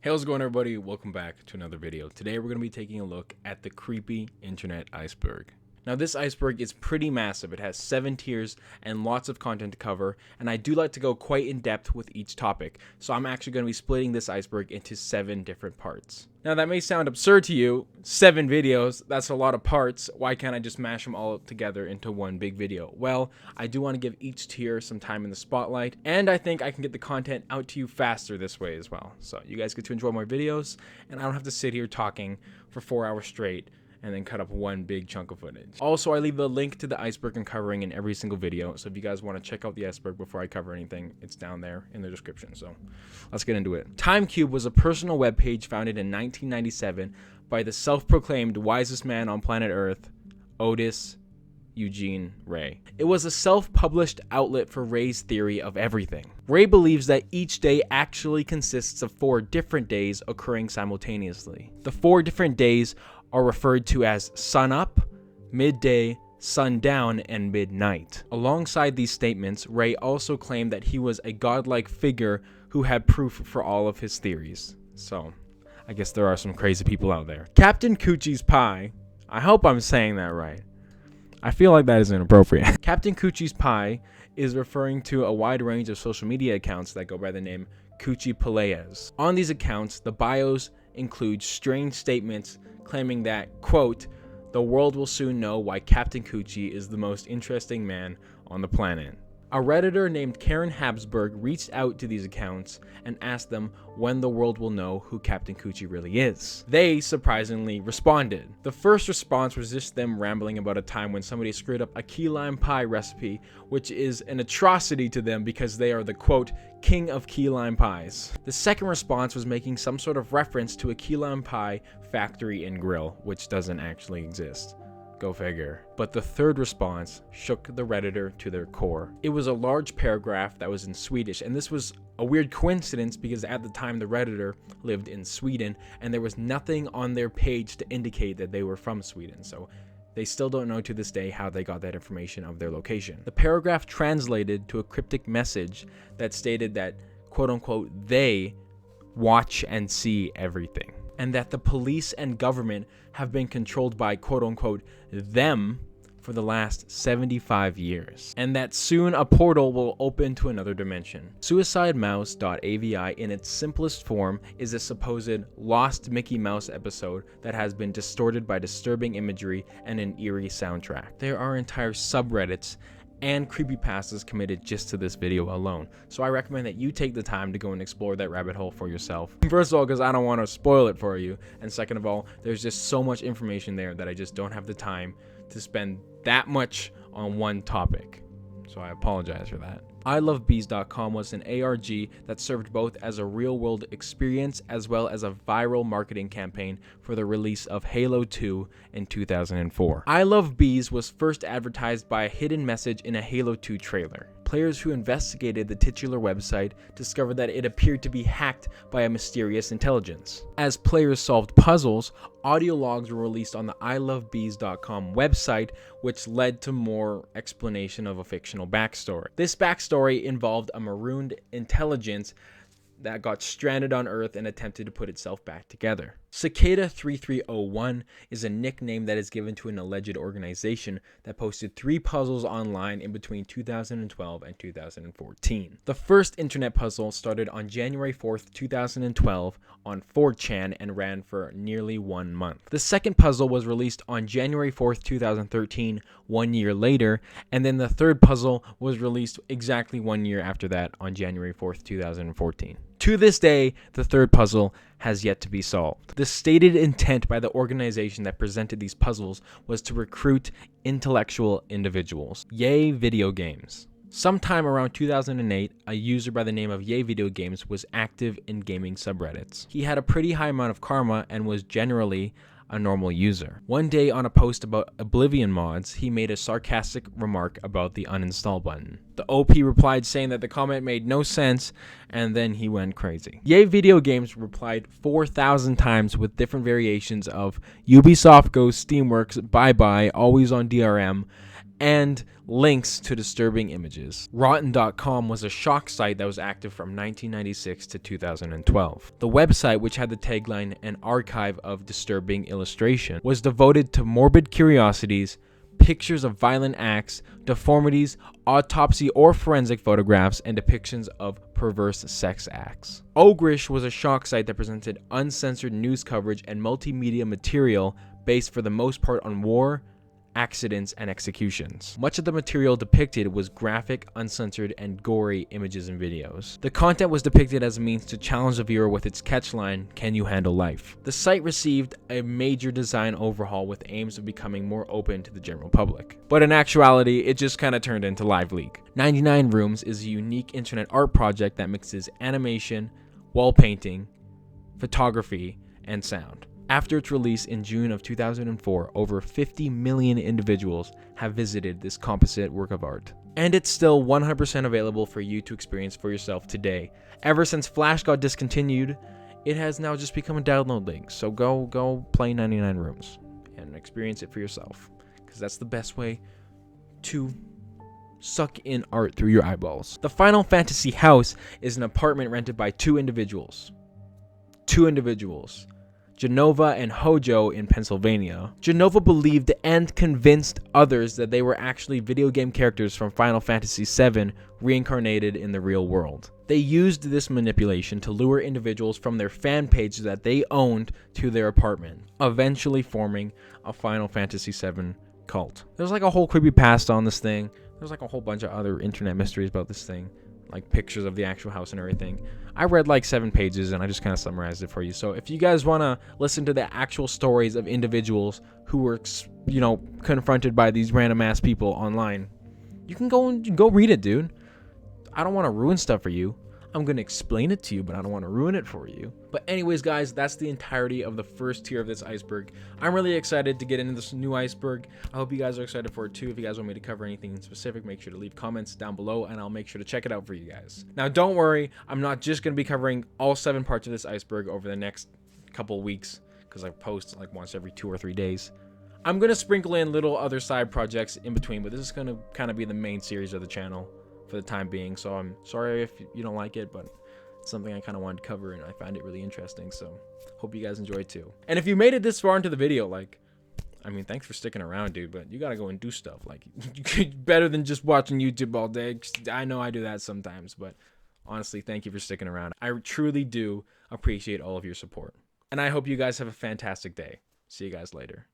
Hey, how's it going, everybody? Welcome back to another video. Today we're going to be taking a look at the creepy internet iceberg. Now, this iceberg is pretty massive. It has 7 tiers and lots of content to cover, and I do like to go quite in depth with each topic, so I'm actually going to be splitting this iceberg into 7 different parts. Now, that may sound absurd to you. 7 videos, that's a lot of parts. Why can't I just mash them all together into one big video? Well, I do want to give each tier some time in the spotlight, and I think I can get the content out to you faster this way as well. So you guys get to enjoy my videos, and I don't have to sit here talking for 4 hours straight and then cut up one big chunk of footage. Also, I leave the link to the iceberg I'm covering in every single video, so if you guys want to check out the iceberg before I cover anything, it's down there in the description. So let's get into it. TimeCube was a personal webpage founded in 1997 by the self-proclaimed wisest man on planet Earth, Otis Eugene Ray. It was a self-published outlet for Ray's theory of everything. Ray believes that each day actually consists of 4 different days occurring simultaneously. The 4 different days are referred to as sunup, midday, sundown, and midnight. Alongside these statements, Ray also claimed that he was a godlike figure who had proof for all of his theories. So, I guess there are some crazy people out there. Captain Kutchie's Pie, I hope I'm saying that right. I feel like that is inappropriate. Captain Kutchie's Pie is referring to a wide range of social media accounts that go by the name Kutchie Peleas. On these accounts, the bios include strange statements claiming that, quote, the world will soon know why Captain Kutchie is the most interesting man on the planet. A Redditor named Karen Habsburg reached out to these accounts and asked them when the world will know who Captain Kutchie really is. They surprisingly responded. The first response was just them rambling about a time when somebody screwed up a key lime pie recipe, which is an atrocity to them because they are the, quote, king of key lime pies. The second response was making some sort of reference to a key lime pie factory and grill, which doesn't actually exist. Go figure. But the third response shook the Redditor to their core. It was a large paragraph that was in Swedish, and this was a weird coincidence because at the time the Redditor lived in Sweden, and there was nothing on their page to indicate that they were from Sweden, so they still don't know to this day how they got that information of their location. The paragraph translated to a cryptic message that stated that, quote unquote, they watch and see everything, and that the police and government have been controlled by, quote unquote, them for the last 75 years, and that soon a portal will open to another dimension. Suicidemouse.avi in its simplest form is a supposed lost Mickey Mouse episode that has been distorted by disturbing imagery and an eerie soundtrack. There are entire subreddits and creepypastas committed just to this video alone, so I recommend that you take the time to go and explore that rabbit hole for yourself. First of all, because I don't want to spoil it for you, and second of all, there's just so much information there that I just don't have the time to spend that much on one topic, so I apologize for that. ilovebees.com was an ARG that served both as a real-world experience as well as a viral marketing campaign for the release of Halo 2 in 2004. I Love Bees was first advertised by a hidden message in a Halo 2 trailer. Players who investigated the titular website discovered that it appeared to be hacked by a mysterious intelligence. As players solved puzzles, audio logs were released on the ilovebees.com website, which led to more explanation of a fictional backstory. This backstory involved a marooned intelligence that got stranded on Earth and attempted to put itself back together. Cicada 3301 is a nickname that is given to an alleged organization that posted 3 puzzles online in between 2012 and 2014. The first internet puzzle started on January 4th, 2012 on 4chan and ran for nearly 1 month. The second puzzle was released on January 4th, 2013, 1 year later, and then the third puzzle was released exactly 1 year after that on January 4th, 2014. To this day, the third puzzle has yet to be solved. The stated intent by the organization that presented these puzzles was to recruit intellectual individuals. YAYVIDEOGAMES. Sometime around 2008, a user by the name of YAYVIDEOGAMES was active in gaming subreddits. He had a pretty high amount of karma and was generally a normal user. One day on a post about Oblivion mods, he made a sarcastic remark about the uninstall button. The OP replied saying that the comment made no sense, and then he went crazy. YAYVIDEOGAMES replied 4,000 times with different variations of Ubisoft goes Steamworks, bye bye, always on DRM, and links to disturbing images. Rotten.com was a shock site that was active from 1996 to 2012. The website, which had the tagline "An Archive of Disturbing Illustration," was devoted to morbid curiosities, pictures of violent acts, deformities, autopsy or forensic photographs, and depictions of perverse sex acts. Ogrish was a shock site that presented uncensored news coverage and multimedia material based for the most part on war, accidents, and executions. Much of the material depicted was graphic, uncensored, and gory images and videos. The content was depicted as a means to challenge the viewer with its catchline, "Can you handle life?" The site received a major design overhaul with aims of becoming more open to the general public. But in actuality, it just kind of turned into Live Leak. 99 Rooms is a unique internet art project that mixes animation, wall painting, photography, and sound. After its release in June of 2004, over 50 million individuals have visited this composite work of art. And it's still 100% available for you to experience for yourself today. Ever since Flash got discontinued, it has now just become a download link. So go play 99 Rooms and experience it for yourself, because that's the best way to suck in art through your eyeballs. The Final Fantasy house is an apartment rented by two individuals, Genova and Hojo in Pennsylvania. Genova believed and convinced others that they were actually video game characters from Final Fantasy VII reincarnated in the real world. They used this manipulation to lure individuals from their fan page that they owned to their apartment, eventually forming a Final Fantasy VII cult. There's like a whole creepypasta on this thing. There's like a whole bunch of other internet mysteries about this thing, like pictures of the actual house and everything. I read like 7 pages and I just kind of summarized it for you. So if you guys want to listen to the actual stories of individuals who were, confronted by these random ass people online, you can go read it, dude. I don't want to ruin stuff for you. I'm going to explain it to you, but I don't want to ruin it for you. But anyways, guys, that's the entirety of the first tier of this iceberg. I'm really excited to get into this new iceberg. I hope you guys are excited for it too. If you guys want me to cover anything in specific, make sure to leave comments down below and I'll make sure to check it out for you guys. Now, don't worry. I'm not just going to be covering all 7 parts of this iceberg over the next couple weeks, because I post like once every 2 or 3 days. I'm going to sprinkle in little other side projects in between, but this is going to kind of be the main series of the channel for the time being. So I'm sorry if you don't like it, but it's something I kind of wanted to cover and I find it really interesting. So hope you guys enjoy too. And if you made it this far into the video, thanks for sticking around, dude, but you got to go and do stuff. Better than just watching YouTube all day. I know I do that sometimes, but honestly, thank you for sticking around. I truly do appreciate all of your support. And I hope you guys have a fantastic day. See you guys later.